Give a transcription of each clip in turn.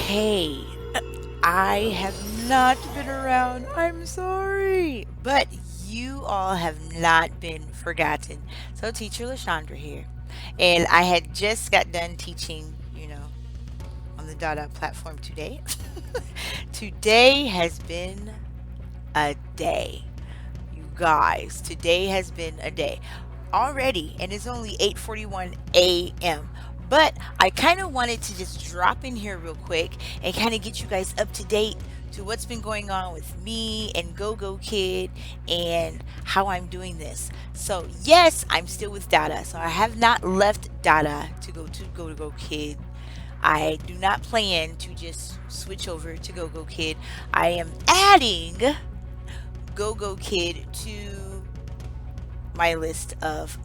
Hey, I have not been around. I'm sorry. But you all have not been forgotten. So, Teacher LaShundra here. And I had just got done teaching, on the DaDa platform today. Today has been a day. You guys, today has been a day already, and it's only 8:41 a.m. But I kind of wanted to just drop in here real quick and kind of get you guys up to date to what's been going on with me and GoGokid and how I'm doing this. So yes, I'm still with DaDa. So I have not left DaDa to go to GoGokid. I do not plan to just switch over to GoGokid. I am adding GoGokid to my list of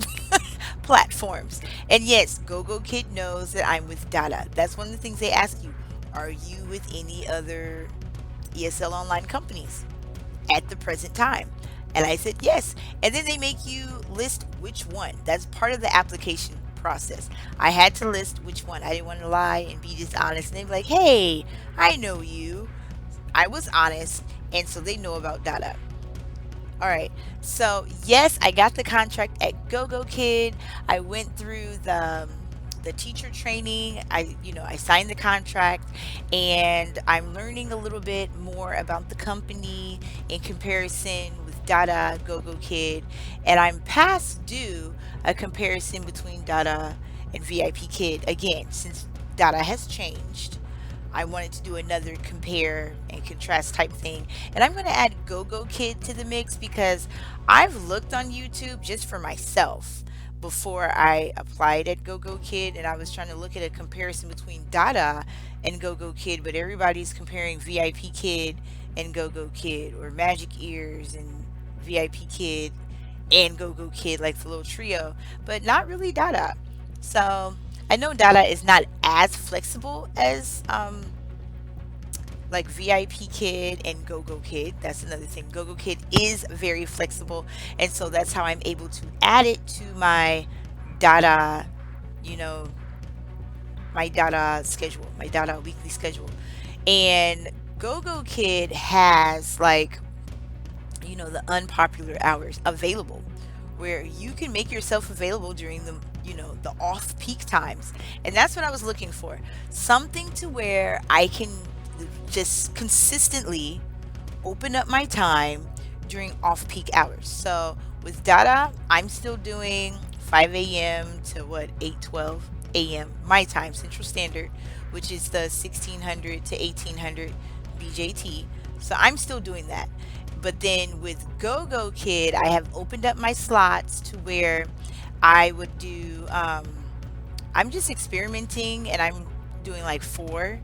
platforms. And yes, GoGokid knows that I'm with DaDa. That's one of the things they ask you. Are you with any other ESL online companies at the present time? And I said yes. And then they make you list which one. That's part of the application process. I had to list which one. I didn't want to lie and be dishonest. And they'd be like, hey, I know you. I was honest. And so they know about DaDa. All right. So yes, I got the contract at GoGokid. I went through the teacher training. I signed the contract, and I'm learning a little bit more about the company in comparison with DaDa, GoGokid, and I'm past due a comparison between DaDa and VIP Kid again since DaDa has changed. I wanted to do another compare and contrast type thing. And I'm going to add GoGokid to the mix because I've looked on YouTube just for myself before I applied at GoGokid, and I was trying to look at a comparison between DaDa and GoGokid, but everybody's comparing VIP Kid and GoGokid, or Magic Ears and VIP Kid and GoGokid, like the little trio, but not really DaDa. So I know DaDa is not as flexible as like VIP Kid and GoGokid. That's another thing. GoGokid is very flexible, and so that's how I'm able to add it to my DaDa, you know, my DaDa schedule, my DaDa weekly schedule. And GoGokid has like, the unpopular hours available where you can make yourself available during the off peak times. And that's what I was looking for. Something to where I can just consistently open up my time during off peak hours. So with DaDa, I'm still doing 5 a.m. to 8:12 a.m. my time, Central Standard, which is the 1600 to 1800 BJT. So I'm still doing that. But then with GoGokid, I have opened up my slots to where I would do, I'm just experimenting, and I'm doing like 4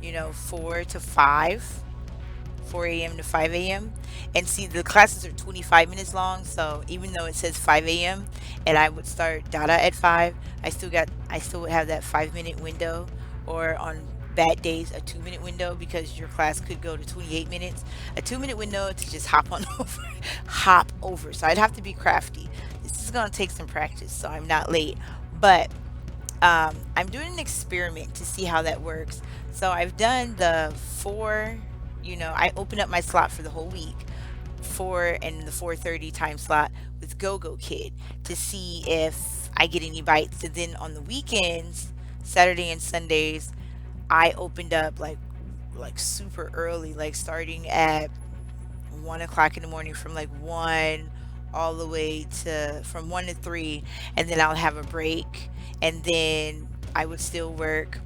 to 5, 4 a.m. to 5 a.m. And see, the classes are 25 minutes long. So even though it says 5 a.m. and I would start DaDa at 5, I still would have that 5-minute window, or on bad days, a 2-minute window, because your class could go to 28 minutes. A 2-minute window to just hop on hop over. So I'd have to be crafty. This is going to take some practice, so I'm not late. But I'm doing an experiment to see how that works. So I've done the 4, I open up my slot for the whole week, 4 and the 4:30 time slot with GoGokid to see if I get any bites. And then on the weekends, Saturday and Sundays, I opened up like super early, like starting at 1 o'clock in the morning, from like 1 all the way to from 1 to 3, and then I'll have a break, and then I would still work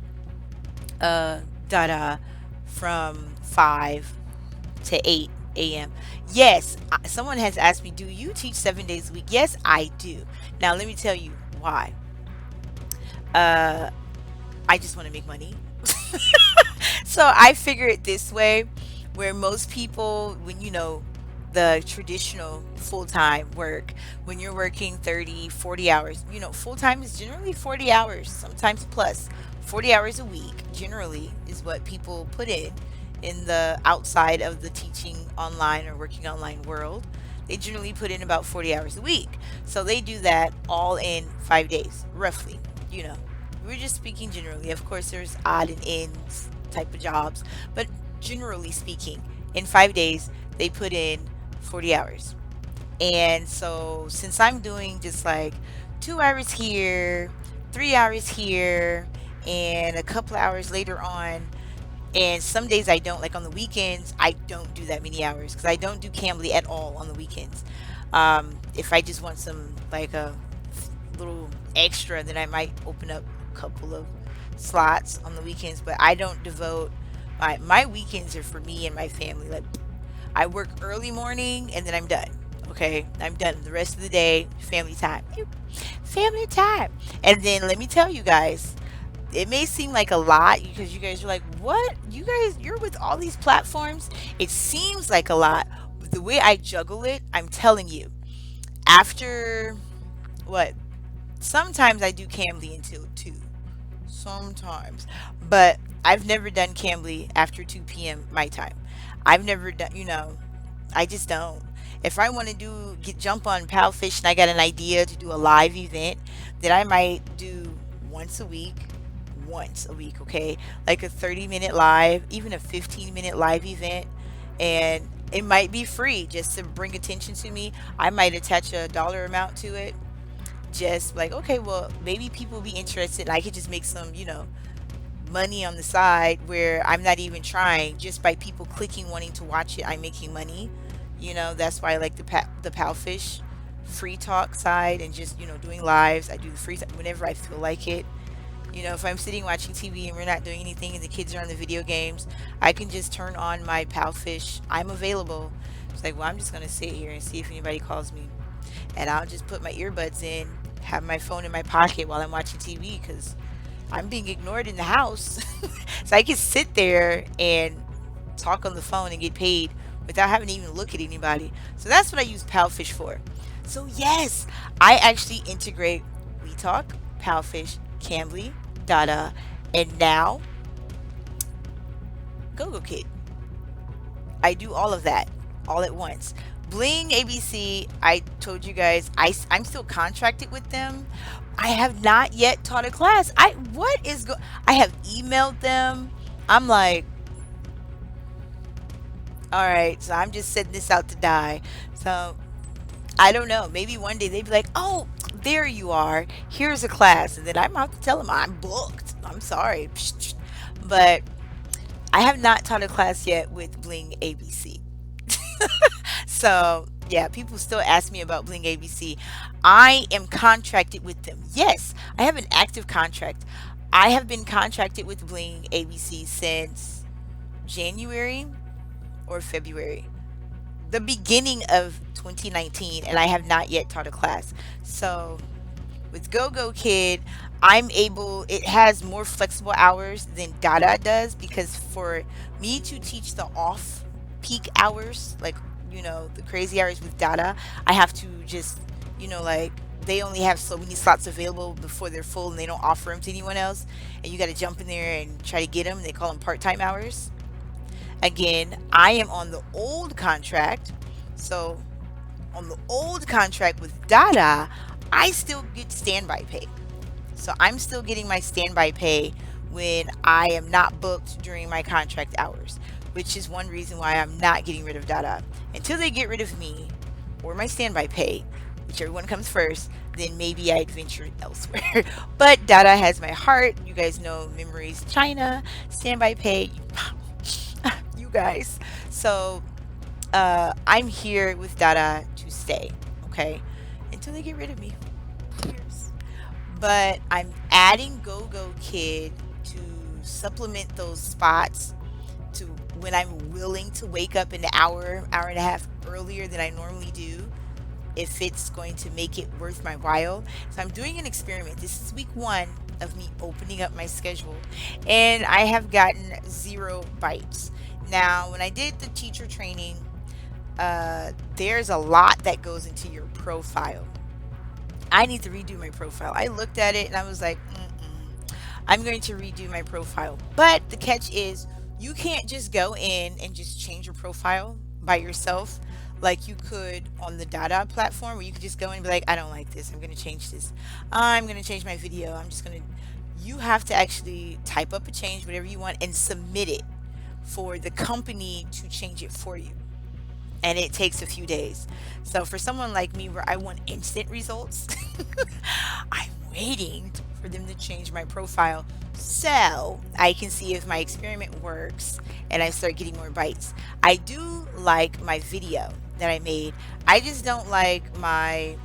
DaDa from 5 to 8 a.m. Yes, someone has asked me, do you teach 7 days a week? Yes, I do. Now let me tell you why. Uh, I just want to make money. So I figure it this way, where most people, when the traditional full-time work, when you're working 30, 40 hours, full-time is generally 40 hours, sometimes plus 40 hours a week, generally is what people put in the outside of the teaching online or working online world. They generally put in about 40 hours a week. So they do that all in 5 days, roughly. We're just speaking generally. Of course, there's odd and ends type of jobs, but generally speaking, in 5 days, they put in 40 hours. And so since I'm doing just like 2 hours here, 3 hours here, and a couple of hours later on, and some days I don't, like on the weekends, I don't do that many hours because I don't do Cambly at all on the weekends. If I just want some like a little extra, then I might open up a couple of slots on the weekends, but I don't devote my weekends are for me and my family. Like I work early morning and then I'm done. Okay, I'm done. The rest of the day, family time. Family time. And then let me tell you guys, it may seem like a lot because you guys are like, what? You guys, you're with all these platforms? It seems like a lot. But the way I juggle it, I'm telling you, after what? Sometimes I do Cambly until 2. Sometimes. But I've never done Cambly after 2 p.m. my time. I've never done, I just don't. If I want to jump on Palfish and I got an idea to do a live event, then I might do once a week, okay? Like a 30-minute live, even a 15-minute live event. And it might be free just to bring attention to me. I might attach a dollar amount to it. Just like, okay, well, maybe people will be interested. I could just make some, money on the side where I'm not even trying. Just by people clicking, wanting to watch it, I'm making money. That's why I like the Palfish free talk side and just doing lives. I do the free whenever I feel like it. If I'm sitting watching TV and we're not doing anything and the kids are on the video games, I can just turn on my Palfish. I'm available. It's like, well, I'm just gonna sit here and see if anybody calls me, and I'll just put my earbuds in, have my phone in my pocket while I'm watching TV because I'm being ignored in the house. So I can sit there and talk on the phone and get paid without having to even look at anybody. So that's what I use Palfish for. So yes, I actually integrate WeTalk, Palfish, Cambly, DaDa, and now GoGokid. I do all of that all at once. Bling ABC, I told you guys, I'm still contracted with them. I have not yet taught a class. I have emailed them. I'm like, all right, so I'm just setting this out to die. So I don't know. Maybe one day they'd be like, oh, there you are. Here's a class. And then I'm out to tell them I'm booked. I'm sorry. But I have not taught a class yet with Bling ABC. So yeah, people still ask me about Bling ABC. I am contracted with them. Yes, I have an active contract. I have been contracted with Bling ABC since January or February, the beginning of 2019, and I have not yet taught a class. So with GoGokid, it has more flexible hours than DaDa does because for me to teach the off peak hours, like, the crazy hours with DaDa, I have to just, like, they only have so many slots available before they're full and they don't offer them to anyone else. And you got to jump in there and try to get them. They call them part time hours. Again, I am on the old contract. So on the old contract with DaDa, I still get standby pay. So I'm still getting my standby pay when I am not booked during my contract hours, which is one reason why I'm not getting rid of DaDa. Until they get rid of me or my standby pay, whichever one comes first, then maybe I'd venture elsewhere. But DaDa has my heart. You guys know Memories China, standby pay, you guys. So I'm here with DaDa to stay, okay? Until they get rid of me. Cheers. But I'm adding GoGokid to supplement those spots to when I'm willing to wake up an hour and a half earlier than I normally do, if it's going to make it worth my while. So I'm doing an experiment. This is week 1 of me opening up my schedule, and I have gotten 0 bites. Now, when I did the teacher training, there's a lot that goes into your profile. I need to redo my profile. I looked at it and I was like, I'm going to redo my profile. But the catch is, you can't just go in and just change your profile by yourself like you could on the DaDa platform, where you could just go in and be like, I don't like this. I'm going to change this. I'm going to change my video. I'm just going to. you have to actually type up a change, whatever you want, and submit it for the company to change it for you. And it takes a few days. So for someone like me where I want instant results, I'm waiting for them to change my profile so I can see if my experiment works and I start getting more bites. I do like my video that I made. I just don't like my,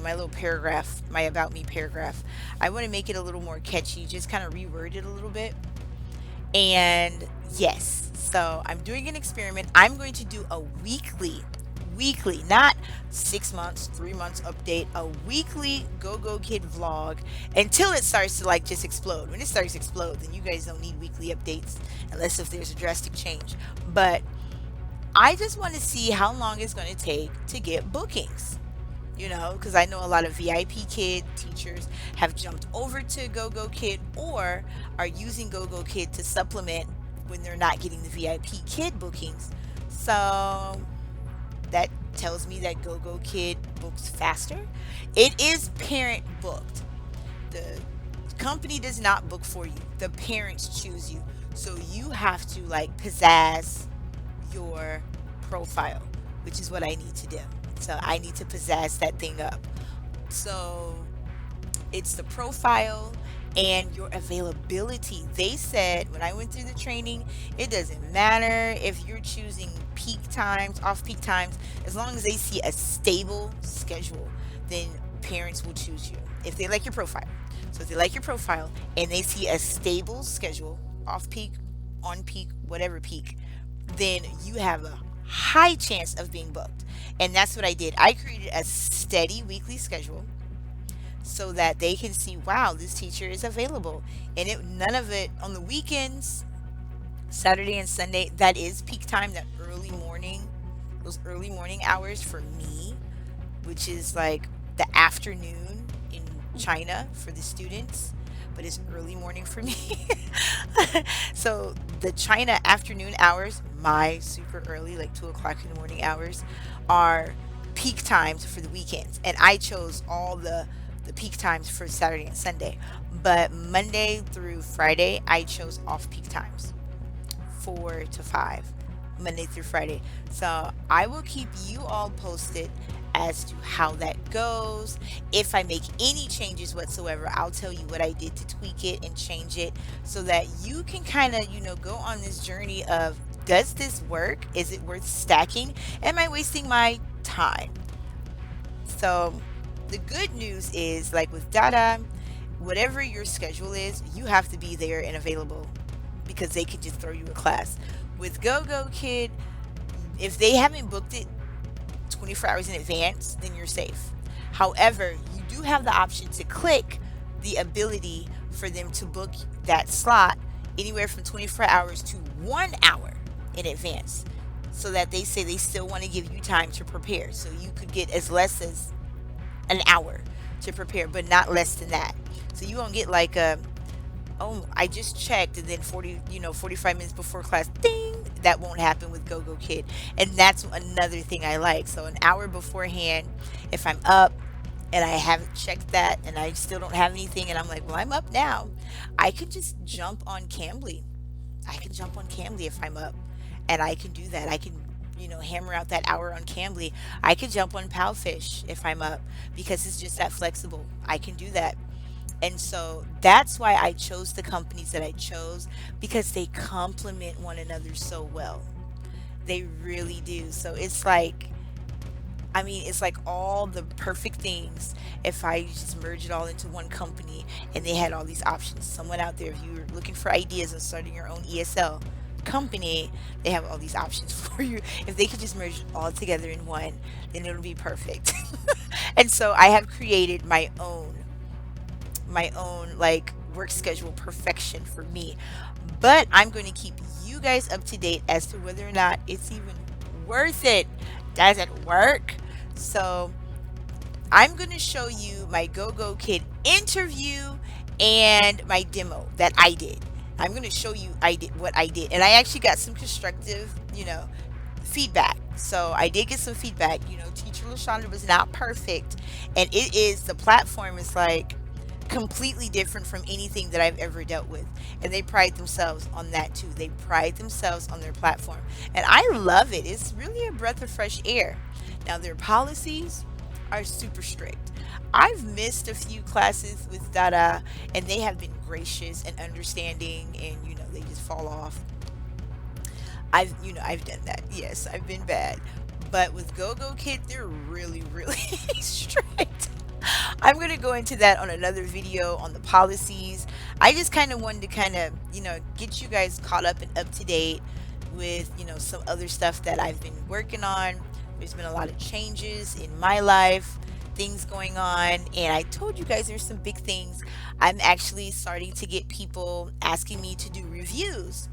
my little paragraph, my about me paragraph. I want to make it a little more catchy, just kind of reword it a little bit. And yes, so I'm doing an experiment. I'm going to do a weekly, not 6 months, 3 months update, a weekly Kid vlog until it starts to like just explode. When it starts to explode, then you guys don't need weekly updates unless if there's a drastic change. But I just want to see how long it's going to take to get bookings. Because I know a lot of VIP kid teachers have jumped over to Kid or are using Kid to supplement when they're not getting the VIP kid bookings. So that tells me that Kid books faster. It is parent booked. The company does not book for you. The parents choose you. So you have to like pizzazz your profile, which is what I need to do. So I need to pizzazz that thing up. So it's the profile and your availability. They said when I went through the training, it doesn't matter if you're choosing peak times, off peak times, as long as they see a stable schedule, then parents will choose you if they like your profile. So if they like your profile and they see a stable schedule, off peak, on peak, whatever peak, then you have a high chance of being booked. And that's what I did. I created a steady weekly schedule so that they can see, wow, this teacher is available. And none of it on the weekends, Saturday and Sunday, that is peak time, that early morning, those early morning hours for me, which is like the afternoon in China for the students, but it's early morning for me. So the China afternoon hours, my super early, like 2 o'clock in the morning hours, are peak times for the weekends. And I chose all the peak times for Saturday and Sunday. But Monday through Friday, I chose off peak times, 4 to 5, Monday through Friday. So I will keep you all posted as to how that goes. If I make any changes whatsoever, I'll tell you what I did to tweak it and change it so that you can kind of, go on this journey of, does this work? Is it worth stacking? Am I wasting my time? So the good news is, like with DaDa, whatever your schedule is, you have to be there and available because they can just throw you a class. With Kid, if they haven't booked it 24 hours in advance, then you're safe. However, you do have the option to click the ability for them to book that slot anywhere from 24 hours to 1 hour in advance so that they say they still want to give you time to prepare. So you could get as less as an hour to prepare, but not less than that. So you won't get like oh, I just checked and then 45 minutes before class, ding, that won't happen with Kid. And that's another thing I like. So an hour beforehand, if I'm up and I haven't checked that and I still don't have anything and I'm like, well, I'm up now, I could just jump on Cambly. I can jump on Cambly if I'm up and I can do that. I can hammer out that hour on Cambly. I could jump on Powfish if I'm up because it's just that flexible. I can do that. And so that's why I chose the companies that I chose, because they complement one another so well. They really do. So it's like, I mean, it's like all the perfect things if I just merge it all into one company and they had all these options. Someone out there, if you're looking for ideas and starting your own ESL company, they have all these options for you. If they could just merge it all together in one, then it'll be perfect. And so I have created my own like work schedule perfection for me. But I'm going to keep you guys up to date as to whether or not it's even worth it. Does it work? So I'm going to show you my Kid interview and my demo that I did. I'm going to show you what I did. And I actually got some constructive, feedback. So I did get some feedback. Teacher LaShundra was not perfect. And the platform is like completely different from anything that I've ever dealt with. And they pride themselves on that too. They pride themselves on their platform. And I love it. It's really a breath of fresh air. Now, their policies are super strict. I've missed a few classes with DaDa, and they have been gracious and understanding, and they just fall off. I've done that. Yes, I've been bad. But with GoGokid, they're really, really strict. I'm going to go into that on another video on the policies. I just kind of wanted to get you guys caught up and up to date with, some other stuff that I've been working on. There's been a lot of changes in my life, things going on, and I told you guys there's some big things. I'm actually starting to get people asking me to do reviews.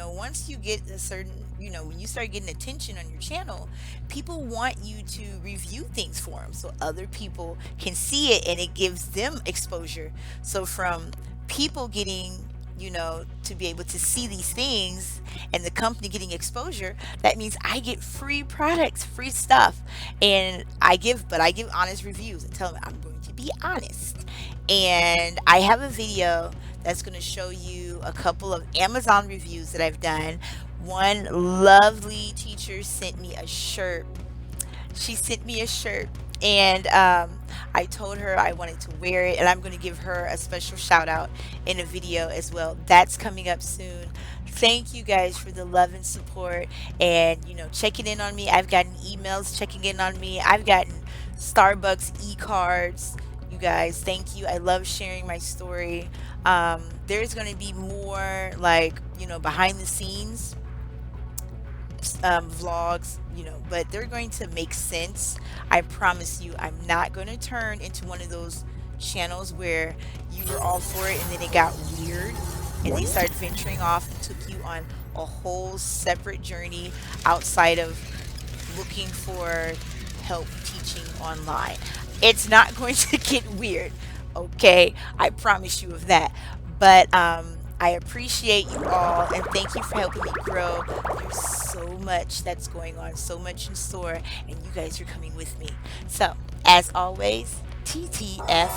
Once you get a certain, when you start getting attention on your channel, people want you to review things for them so other people can see it and it gives them exposure. So from people getting, to be able to see these things and the company getting exposure, that means I get free products, free stuff. And I give honest reviews and tell them I'm going to be honest. And I have a video that's going to show you a couple of Amazon reviews that I've done. One lovely teacher sent me a shirt. She sent me a shirt, and I told her I wanted to wear it, and I'm going to give her a special shout out in a video as well. That's coming up soon. Thank you guys for the love and support, and checking in on me. I've gotten emails checking in on me. I've gotten Starbucks e-cards. You guys, thank you. I love sharing my story. There's going to be more like behind the scenes vlogs, but they're going to make sense. I promise you, I'm not going to turn into one of those channels where you were all for it and then it got weird and they started venturing off and took you on a whole separate journey outside of looking for help teaching online. It's not going to get weird, okay? I promise you of that. But I appreciate you all and thank you for helping me grow. There's so much that's going on, so much in store, and you guys are coming with me. So, as always, TTFN.